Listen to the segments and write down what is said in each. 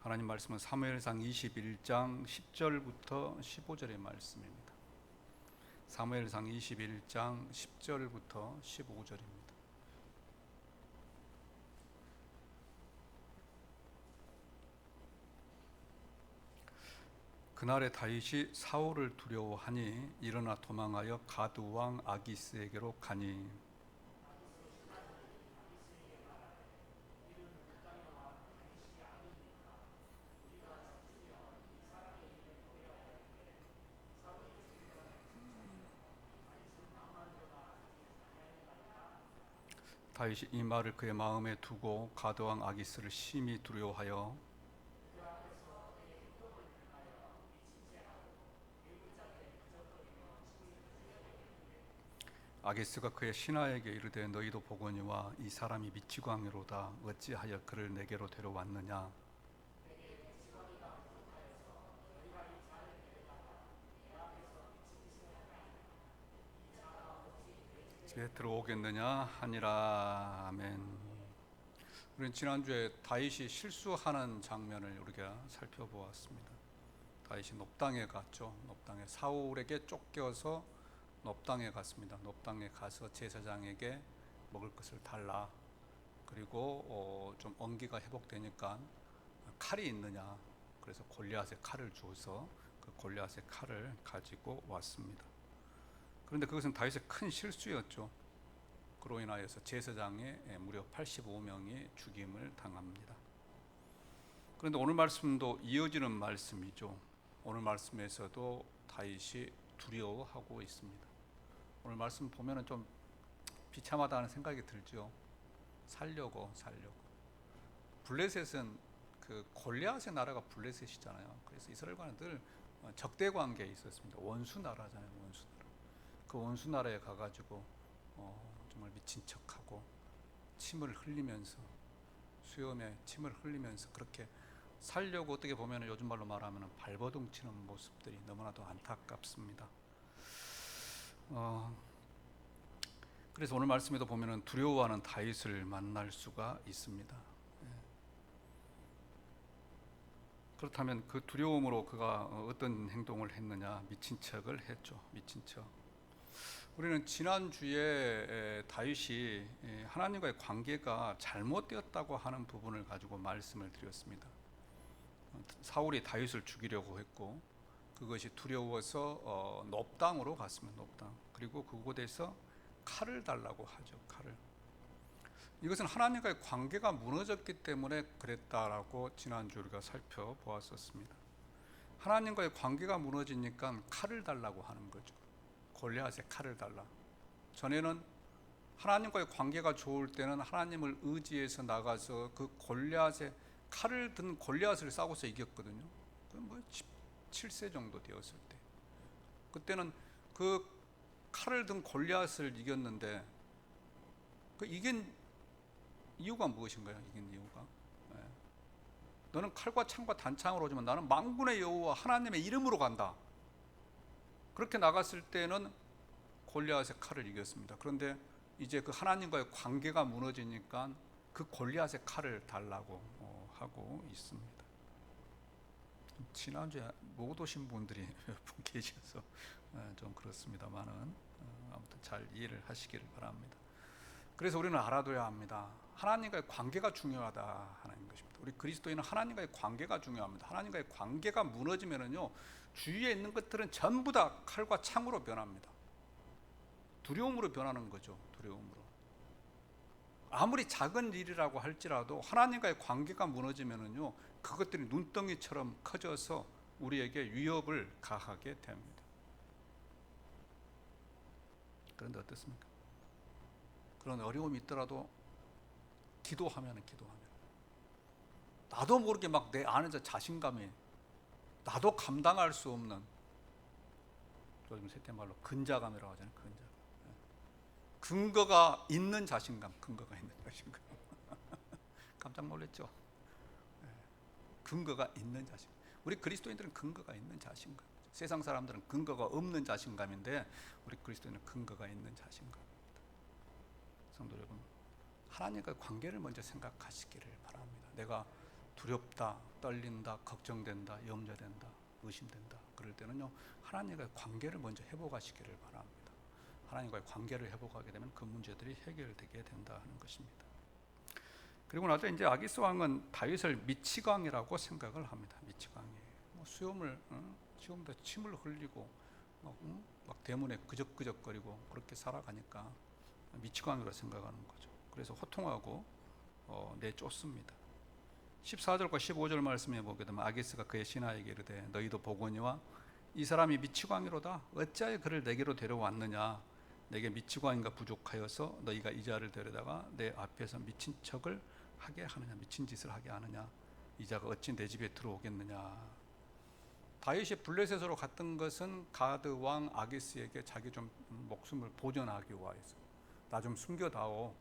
하나님 말씀은 사무엘상 21장 10절부터 15절의 말씀입니다. 사무엘상 21장 10절부터 15절입니다. 그날에 다윗이 사울을 두려워하니 일어나 도망하여 가드 왕 아기스에게로 가니 다윗이 이 말을 그의 마음에 두고 가드 왕 아기스를 심히 두려워하여 아기스가 그의 신하에게 이르되 너희도 보거니와 이 사람이 미치광이로다 어찌하여 그를 내게로 데려왔느냐. 집에 들어오겠느냐 하니라. 아멘. 우리는 지난주에 다윗이 실수하는 장면을 우리가 살펴보았습니다. 다윗이 넙당에 갔죠. 넙당에 사울에게 쫓겨서 넙당에 갔습니다. 넙당에 가서 제사장에게 먹을 것을 달라. 그리고 좀 언기가 회복되니까 칼이 있느냐. 그래서 골리앗의 칼을 주어서 그 골리앗의 칼을 가지고 왔습니다. 그런데 그것은 다윗의 큰 실수였죠. 그로 인하여서 제사장의 무려 85명이 죽임을 당합니다. 그런데 오늘 말씀도 이어지는 말씀이죠. 오늘 말씀에서도 다윗이 두려워하고 있습니다. 오늘 말씀 보면은 좀 비참하다는 생각이 들죠. 살려고. 블레셋은 그 골리앗의 나라가 블레셋이잖아요. 그래서 이스라엘과는 늘 적대 관계에 있었습니다. 원수 나라잖아요. 원수 나라. 그 원수 나라에 가가지고 정말 미친 척하고 침을 흘리면서 수염에 침을 흘리면서 그렇게 살려고 어떻게 보면 요즘 말로 말하면 발버둥 치는 모습들이 너무나도 안타깝습니다. 그래서 오늘 말씀에도 보면은 두려워하는 다윗을 만날 수가 있습니다. 그렇다면 그 두려움으로 그가 어떤 행동을 했느냐? 미친 척을 했죠. 미친 척. 우리는 지난주에 다윗이 하나님과의 관계가 잘못되었다고 하는 부분을 가지고 말씀을 드렸습니다. 사울이 다윗을 죽이려고 했고 그것이 두려워서 넙당으로 갔습니다. 넙당. 그리고 그곳에서 칼을 달라고 하죠. 칼을. 이것은 하나님과의 관계가 무너졌기 때문에 그랬다라고 지난주 우리가 살펴보았었습니다. 하나님과의 관계가 무너지니까 칼을 달라고 하는 거죠. 골리앗의 칼을 달라. 전에는 하나님과의 관계가 좋을 때는 하나님을 의지해서 나가서 그 골리앗의 칼을 든 골리앗을 싸고서 이겼거든요. 그건 뭐 17세 정도 되었을 때. 그때는 그 칼을 든 골리앗을 이겼는데 그 이긴 이유가 무엇인가요? 이긴 이유가? 너는 칼과 창과 단창으로 오지만 나는 만군의 여호와 하나님의 이름으로 간다. 그렇게 나갔을 때는 골리앗의 칼을 이겼습니다. 그런데 이제 그 하나님과의 관계가 무너지니까 그 골리앗의 칼을 달라고 하고 있습니다. 지난주에 못 오신 분들이 몇 분 계셔서 좀 그렇습니다만은 아무튼 잘 이해를 하시기를 바랍니다. 그래서 우리는 알아둬야 합니다. 하나님과의 관계가 중요하다 하는 것입니다. 우리 그리스도인은 하나님과의 관계가 중요합니다. 하나님과의 관계가 무너지면은요, 주위에 있는 것들은 전부 다 칼과 창으로 변합니다. 두려움으로 변하는 거죠. 두려움으로. 아무리 작은 일이라고 할지라도 하나님과의 관계가 무너지면은요, 그것들이 눈덩이처럼 커져서 우리에게 위협을 가하게 됩니다. 그런데 어떻습니까? 그런 어려움이 있더라도 기도하면 나도 모르게 막 내 안에서 자신감이 나도 감당할 수 없는 요즘 세대말로 근자감이라고 하잖아요. 근자감. 근거가 있는 자신감. 깜짝 놀랐죠? 근거가 있는 자신감. 우리 그리스도인들은 근거가 있는 자신감. 세상 사람들은 근거가 없는 자신감인데 우리 그리스도인은 근거가 있는 자신감입니다. 성도 여러분, 하나님과 관계를 먼저 생각하시기를 바랍니다. 내가 두렵다, 떨린다, 걱정된다, 염려된다, 의심된다. 그럴 때는요, 하나님과의 관계를 먼저 회복하시기를 바랍니다. 하나님과의 관계를 회복하게 되면 그 문제들이 해결되게 된다 하는 것입니다. 그리고 나서 이제 아기스 왕은 다윗을 미치광이라고 생각을 합니다. 미치광이 수염을 지금도 침을 흘리고 막 대문에 그적그적거리고 그렇게 살아가니까 미치광이라고 생각하는 거죠. 그래서 호통하고 내쫓습니다. 14절과 15절 말씀에 보게 되면 아기스가 그의 신하에게 이르되 너희도 보거니와 이 사람이 미치광이로다. 어찌하여 그를 내게로 데려왔느냐. 내게 미치광이가 부족하여서 너희가 이 자를 데려다가 내 앞에서 미친 척을 하게 하느냐, 미친 짓을 하게 하느냐. 이 자가 어찌 내 집에 들어오겠느냐. 다윗이 블레셋으로 갔던 것은 가드 왕 아기스에게 자기 좀 목숨을 보존하기 위하여서 나 좀 숨겨다오.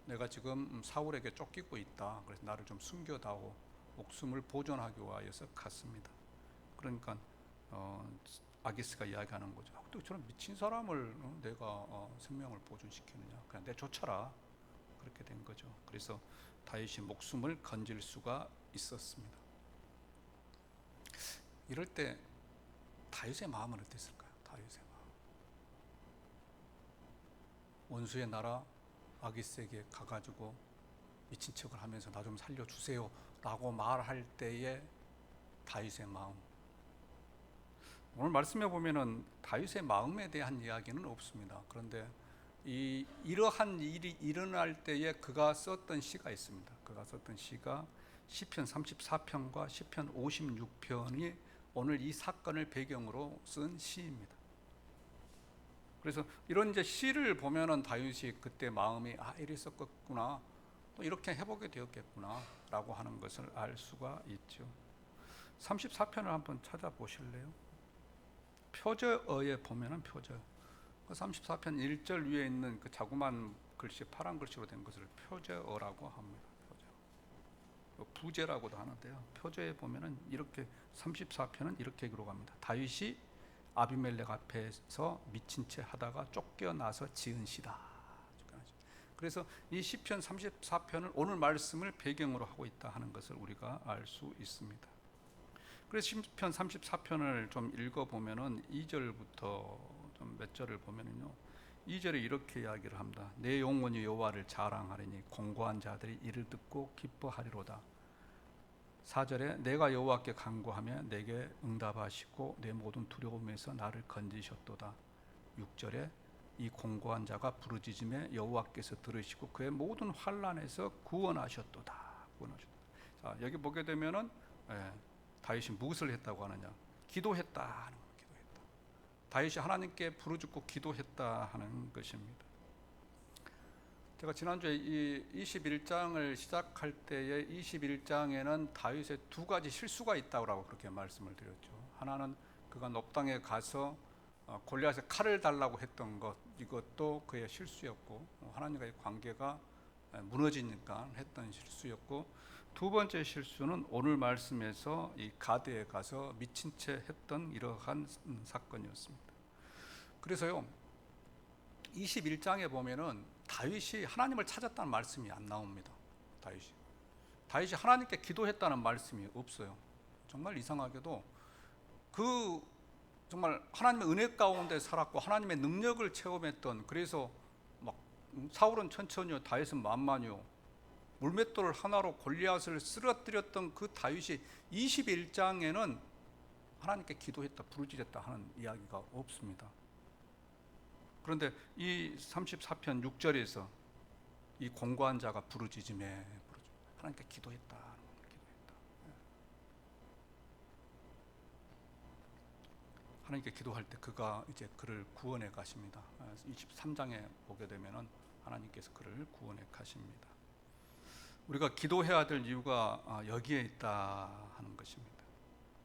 내가 지금 사울에게 쫓기고 있다. 그래서 나를 좀 숨겨다오. 목숨을 보존하기 위하여서 갔습니다. 그러니까 아기스가 이야기하는 거죠. 어떻게 저런 미친 사람을 내가 생명을 보존시키느냐. 그냥 내쫓아라. 그렇게 된 거죠. 그래서 다윗이 목숨을 건질 수가 있었습니다. 이럴 때 다윗의 마음은 어땠을까요? 다윗의 마음. 원수의 나라 아기스에게 가가지고 미친 척을 하면서 나 좀 살려주세요 라고 말할 때의 다윗의 마음. 오늘 말씀해 보면은 다윗의 마음에 대한 이야기는 없습니다. 그런데 이러한 일이 일어날 때에 그가 썼던 시가 있습니다. 그가 썼던 시가 시편 34편과 시편 56편이 오늘 이 사건을 배경으로 쓴 시입니다. 그래서 이런 이제 시를 보면은 다윗이 그때 마음이 이랬었구나, 또 이렇게 해보게 되었겠구나라고 하는 것을 알 수가 있죠. 34편을 한번 찾아보실래요? 표저어에 보면은 표저. 34편 1절 위에 있는 그 자그마한 글씨, 파란 글씨로 된 것을 표저어라고 합니다. 표저. 부제라고도 하는데요. 표저에 보면은 이렇게 34편은 이렇게 기록합니다. 다윗이 아비멜렉 앞에서 미친 채 하다가 쫓겨나서 지은 시다. 그래서 이 시편 34편을 오늘 말씀을 배경으로 하고 있다 하는 것을 우리가 알 수 있습니다. 그래서 시편 34편을 좀 읽어보면은 2절부터 좀 몇 절을 보면은요, 2절에 이렇게 이야기를 합니다. 내 영혼이 여호와를 자랑하리니 공고한 자들이 이를 듣고 기뻐하리로다. 4절에 내가 여호와께 간구하며 내게 응답하시고 내 모든 두려움에서 나를 건지셨도다. 6절에 이 공고한 자가 부르짖음에 여호와께서 들으시고 그의 모든 환난에서 구원하셨도다. 자, 여기 보게 되면은 다윗이 무엇을 했다고 하느냐? 기도했다 하는 거예요. 기도했다. 다윗이 하나님께 부르짖고 기도했다 하는 것입니다. 제가 지난주에 이 21장을 시작할 때에 21장에는 다윗의 두 가지 실수가 있다고 그렇게 말씀을 드렸죠. 하나는 그가 높당에 가서 골리앗의 칼을 달라고 했던 것, 이것도 그의 실수였고, 하나님과의 관계가 무너지니까 했던 실수였고, 두 번째 실수는 오늘 말씀에서 이 가드에 가서 미친 채 했던 이러한 사건이었습니다. 그래서요, 21장에 보면은 다윗이 하나님을 찾았다는 말씀이 안 나옵니다. 다윗이 하나님께 기도했다는 말씀이 없어요. 정말 이상하게도 정말 하나님의 은혜 가운데 살았고 하나님의 능력을 체험했던, 그래서 막 사울은 천천히요 다윗은 만만히요 물맷돌을 하나로 골리앗을 쓰러뜨렸던 그 다윗이 21장에는 하나님께 기도했다, 부르짖었다 하는 이야기가 없습니다. 그런데 이 34편 6절에서 이 공고한 자가 부르짖음에 하나님께 기도했다. 하나님께 기도할 때 그가 이제 그를 구원해 가십니다. 23장에 보게 되면은 하나님께서 그를 구원해 가십니다. 우리가 기도해야 될 이유가 여기에 있다 하는 것입니다.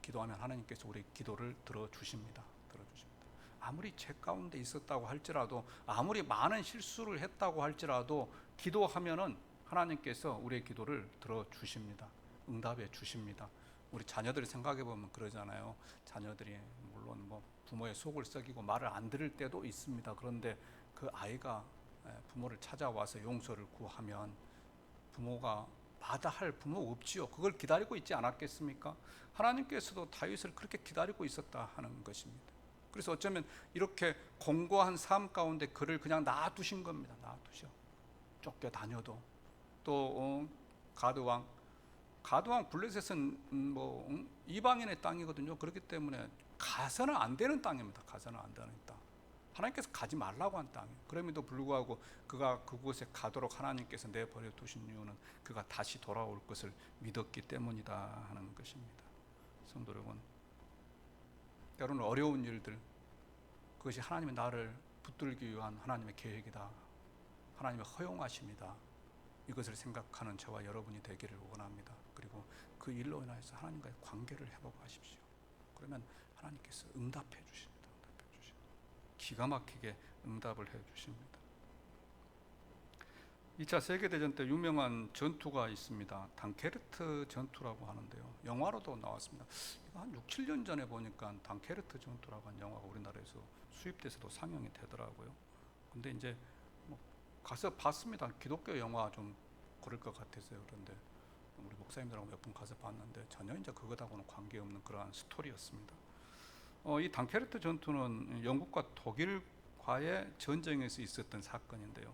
기도하면 하나님께서 우리 기도를 들어주십니다. 아무리 죄 가운데 있었다고 할지라도, 아무리 많은 실수를 했다고 할지라도 기도하면은 하나님께서 우리의 기도를 들어주십니다. 응답해 주십니다. 우리 자녀들을 생각해 보면 그러잖아요. 자녀들이 물론 뭐 부모의 속을 썩이고 말을 안 들을 때도 있습니다. 그런데 그 아이가 부모를 찾아와서 용서를 구하면 부모가 마다할 부모 없지요. 그걸 기다리고 있지 않았겠습니까? 하나님께서도 다윗을 그렇게 기다리고 있었다 하는 것입니다. 그래서 어쩌면 이렇게 공고한 삶 가운데 그를 그냥 놔두신 겁니다. 놔두셔. 쫓겨다녀도. 또 가드왕 블레셋은 이방인의 땅이거든요. 그렇기 때문에 가서는 안 되는 땅입니다. 가서는 안 되는 땅. 하나님께서 가지 말라고 한 땅이에요. 그럼에도 불구하고 그가 그곳에 가도록 하나님께서 내버려 두신 이유는 그가 다시 돌아올 것을 믿었기 때문이다 하는 것입니다. 성도 여러분, 때로는 어려운 일들, 그것이 하나님의 나를 붙들기 위한 하나님의 계획이다, 하나님의 허용하심이다, 이것을 생각하는 저와 여러분이 되기를 원합니다. 그리고 그 일로 인해서 하나님과의 관계를 회복하십시오. 그러면 하나님께서 응답해 주십니다. 기가 막히게 응답을 해 주십니다. 2차 세계대전 때 유명한 전투가 있습니다. 단케르트 전투라고 하는데요. 영화로도 나왔습니다. 한 6, 7년 전에 보니까 단케르트 전투라고 하는 영화가 우리나라에서 수입돼서도 상영이 되더라고요. 근데 이제 가서 봤습니다. 기독교 영화 좀 그럴 것 같았어요. 그런데 우리 목사님들하고 몇 번 가서 봤는데 전혀 이제 그것하고는 관계없는 그러한 스토리였습니다. 이 단케르트 전투는 영국과 독일과의 전쟁에서 있었던 사건인데요.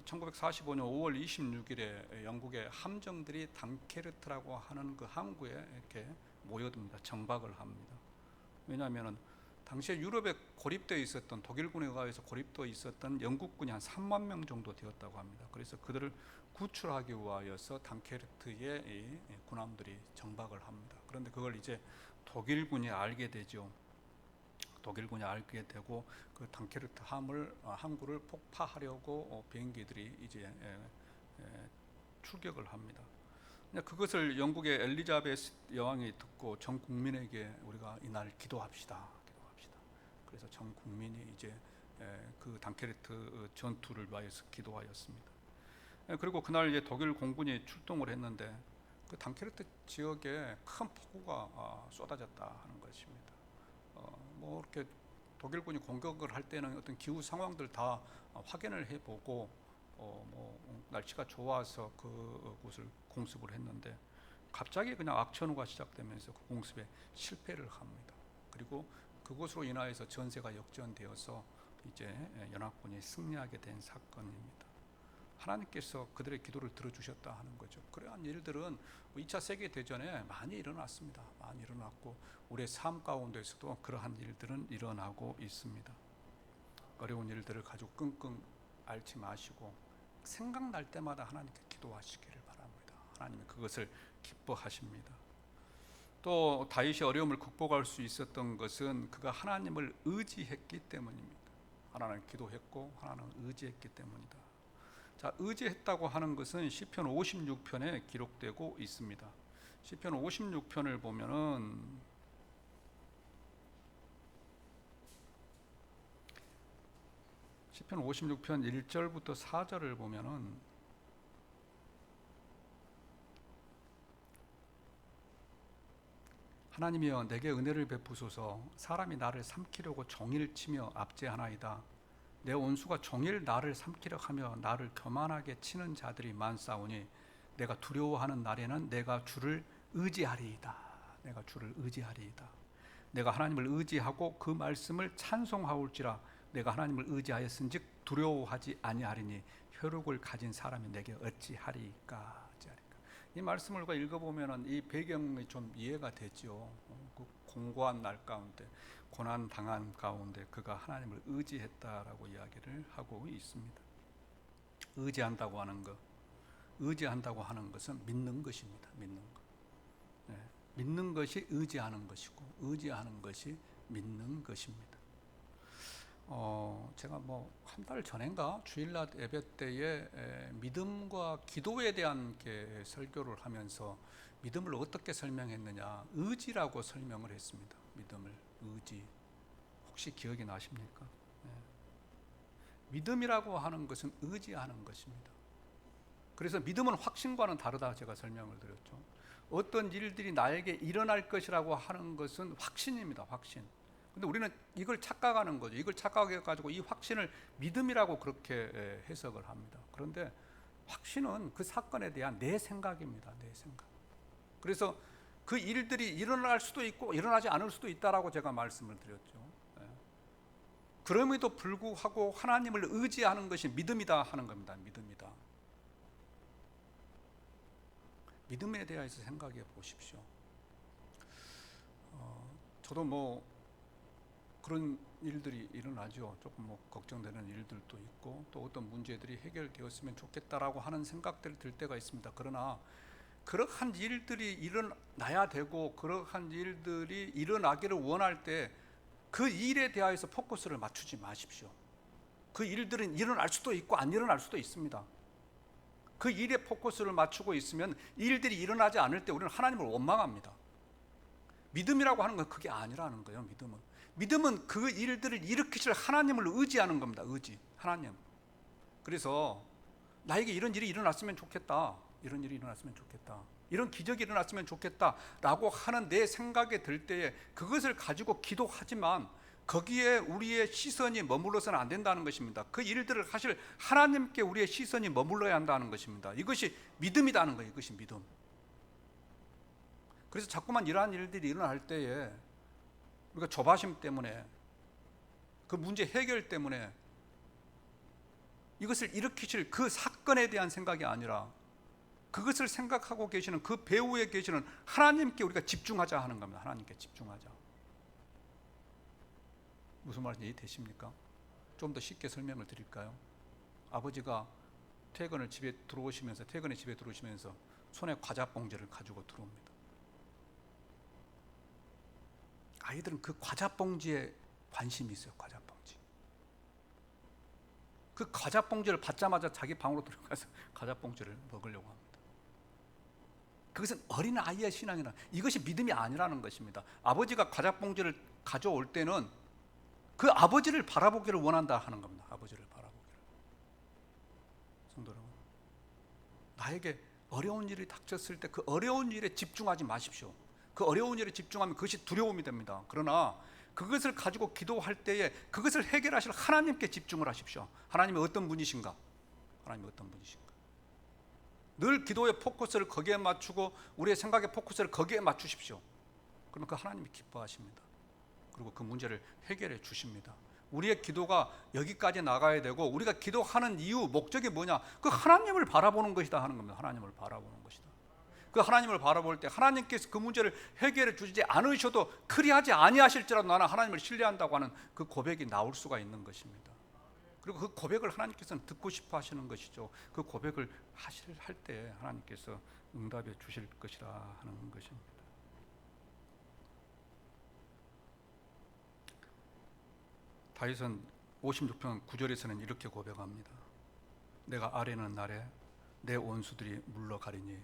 1945년 5월 26일에 영국의 함정들이 단케르트라고 하는 그 항구에 이렇게 모여듭니다. 정박을 합니다. 왜냐하면 당시에 유럽에 고립되어 있었던, 독일군에 의해서 고립되어 있었던 영국군이 한 3만 명 정도 되었다고 합니다. 그래서 그들을 구출하기 위하여서 단케르트에 이 군함들이 정박을 합니다. 그런데 그걸 이제 독일군이 알게 되죠. 독일군이 알게 되고 그 단케르트 항구를 폭파하려고 비행기들이 이제 출격을 합니다. 그것을 영국의 엘리자베스 여왕이 듣고 전 국민에게 우리가 이날 기도합시다. 그래서 전 국민이 이제 그 단케르트 전투를 위하여서 기도하였습니다. 그리고 그날 이제 독일 공군이 출동을 했는데 그 단케르트 지역에 큰 폭우가 쏟아졌다 하는 것입니다. 이렇게 독일군이 공격을 할 때는 어떤 기후 상황들 다 확인을 해보고 날씨가 좋아서 그곳을 공습을 했는데 갑자기 그냥 악천후가 시작되면서 그 공습에 실패를 합니다. 그리고 그것으로 인하여서 전세가 역전되어서 이제 연합군이 승리하게 된 사건입니다. 하나님께서 그들의 기도를 들어주셨다 하는 거죠. 그러한 일들은 2차 세계대전에 많이 일어났습니다. 많이 일어났고 우리의 삶 가운데서도 그러한 일들은 일어나고 있습니다. 어려운 일들을 가지고 끙끙 앓지 마시고 생각날 때마다 하나님께 기도하시기를 바랍니다. 하나님은 그것을 기뻐하십니다. 또 다윗이 어려움을 극복할 수 있었던 것은 그가 하나님을 의지했기 때문입니다. 하나님을 기도했고 하나님을 의지했기 때문이다. 자, 의지했다고 하는 것은 시편 56편에 기록되고 있습니다. 시편 56편을 보면은 시편 56편 1절부터 4절을 보면은 하나님이여 내게 은혜를 베푸소서. 사람이 나를 삼키려고 종일 치며 압제하나이다. 내 원수가 종일 나를 삼키려 하며 나를 교만하게 치는 자들이 많사오니 내가 두려워하는 날에는 내가 주를 의지하리이다. 내가 주를 의지하리이다. 내가 하나님을 의지하고 그 말씀을 찬송하올지라. 내가 하나님을 의지하였은즉 두려워하지 아니하리니 혈육을 가진 사람이 내게 어찌하리까. 이 말씀을 읽어보면 이 배경이 좀 이해가 되죠. 그 공고한 날 가운데 고난 당한 가운데 그가 하나님을 의지했다라고 이야기를 하고 있습니다. 의지한다고 하는 것은 믿는 것입니다. 믿는 것. 믿는 것이 의지하는 것이고 의지하는 것이 믿는 것입니다. 제가 한 달 전인가 주일날 예배 때에 믿음과 기도에 대한 설교를 하면서 믿음을 어떻게 설명했느냐, 의지라고 설명을 했습니다. 믿음을 의지. 혹시 기억이 나십니까? 믿음이라고 하는 것은 의지하는 것입니다. 그래서 믿음은 확신과는 다르다 제가 설명을 드렸죠. 어떤 일들이 나에게 일어날 것이라고 하는 것은 확신입니다. 확신. 근데 우리는 이걸 착각하는 거죠. 이걸 착각해 가지고 이 확신을 믿음이라고 그렇게 해석을 합니다. 그런데 확신은 그 사건에 대한 내 생각입니다. 내 생각. 그래서 그 일들이 일어날 수도 있고 일어나지 않을 수도 있다라고 제가 말씀을 드렸죠. 예. 그럼에도 불구하고 하나님을 의지하는 것이 믿음이다 하는 겁니다. 믿음이다. 믿음에 대해서 생각해 보십시오. 저도 뭐 그런 일들이 일어나죠. 조금 뭐 걱정되는 일들도 있고 또 어떤 문제들이 해결되었으면 좋겠다라고 하는 생각들이 들 때가 있습니다. 그러나 그러한 일들이 일어나야 되고 그러한 일들이 일어나기를 원할 때 그 일에 대하여서 포커스를 맞추지 마십시오. 그 일들은 일어날 수도 있고 안 일어날 수도 있습니다. 그 일에 포커스를 맞추고 있으면 일들이 일어나지 않을 때 우리는 하나님을 원망합니다. 믿음이라고 하는 건 그게 아니라는 거예요. 믿음은 그 일들을 일으키실 하나님을 의지하는 겁니다. 의지, 하나님. 그래서 나에게 이런 일이 일어났으면 좋겠다. 이런 일이 일어났으면 좋겠다. 이런 기적이 일어났으면 좋겠다라고 하는 내 생각이 들 때에 그것을 가지고 기도하지만 거기에 우리의 시선이 머물러서는 안 된다는 것입니다. 그 일들을 하실 하나님께 우리의 시선이 머물러야 한다는 것입니다. 이것이 믿음이라는 거예요. 이것이 믿음. 그래서 자꾸만 이러한 일들이 일어날 때에 우리가 조바심 때문에 그 문제 해결 때문에 이것을 일으키실 그 사건에 대한 생각이 아니라 그것을 생각하고 계시는 그 배후에 계시는 하나님께 우리가 집중하자 하는 겁니다. 하나님께 집중하자. 무슨 말인지 이해되십니까? 좀 더 쉽게 설명을 드릴까요? 아버지가 퇴근에 집에 들어오시면서 손에 과자 봉지를 가지고 들어옵니다. 아이들은 그 과자 봉지에 관심이 있어요. 과자 봉지. 그 과자 봉지를 받자마자 자기 방으로 들어가서 과자 봉지를 먹으려고 합니다. 그것은 어린 아이의 신앙이라 이것이 믿음이 아니라는 것입니다. 아버지가 과자 봉지를 가져올 때는 그 아버지를 바라보기를 원한다 하는 겁니다. 아버지를 바라보기를. 성도 여러분, 나에게 어려운 일이 닥쳤을 때 그 어려운 일에 집중하지 마십시오. 그 어려운 일에 집중하면 그것이 두려움이 됩니다. 그러나 그것을 가지고 기도할 때에 그것을 해결하실 하나님께 집중을 하십시오. 하나님이 어떤 분이신가? 하나님이 어떤 분이신가? 늘 기도의 포커스를 거기에 맞추고 우리의 생각의 포커스를 거기에 맞추십시오. 그러면 그 하나님이 기뻐하십니다. 그리고 그 문제를 해결해 주십니다. 우리의 기도가 여기까지 나가야 되고 우리가 기도하는 이유, 목적이 뭐냐? 그 하나님을 바라보는 것이다 하는 겁니다. 하나님을 바라보는 것이다. 그 하나님을 바라볼 때 하나님께서 그 문제를 해결해 주지 않으셔도 그리하지 아니하실지라도 나는 하나님을 신뢰한다고 하는 그 고백이 나올 수가 있는 것입니다. 그리고 그 고백을 하나님께서는 듣고 싶어 하시는 것이죠. 그 고백을 할 때 하나님께서 응답해 주실 것이라 하는 것입니다. 다윗은 56편 9절에서는 이렇게 고백합니다. 내가 아뢰는 날에 내 원수들이 물러가리니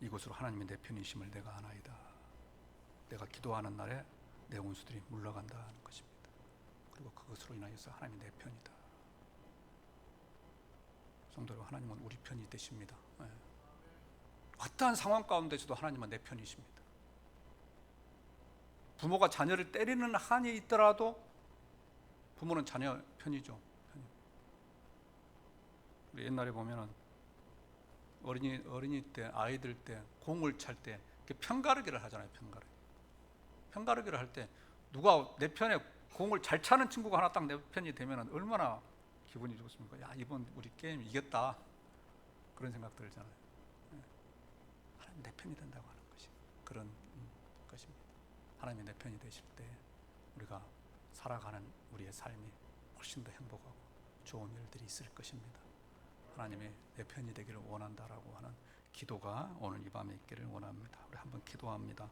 이곳으로 하나님의 내 편이심을 내가 아나이다. 내가 기도하는 날에 내 원수들이 물러간다 하는 것입니다. 그리고 그것으로 인하여서 하나님이 내 편이다. 성도 여러분, 하나님은 우리 편이 되십니다. 어떠한 상황 가운데서도 하나님은 내 편이십니다. 부모가 자녀를 때리는 한이 있더라도 부모는 자녀 편이죠. 우리 옛날에 보면은 어린이 때, 아이들 때 공을 찰 때 편가르기를 하잖아요. 편가르기를 할 때 누가 내 편에 공을 잘 차는 친구가 하나 딱 내 편이 되면은 얼마나 기분이 좋습니까? 야, 이번 우리 게임 이겼다. 그런 생각 들잖아요. 하나님 내 편이 된다고 하는 것이 그런 것입니다. 하나님이 내 편이 되실 때 우리가 살아가는 우리의 삶이 훨씬 더 행복하고 좋은 일들이 있을 것입니다. 하나님이 내 편이 되기를 원한다라고 하는 기도가 오늘 이 밤에 있기를 원합니다. 우리 한번 기도합니다.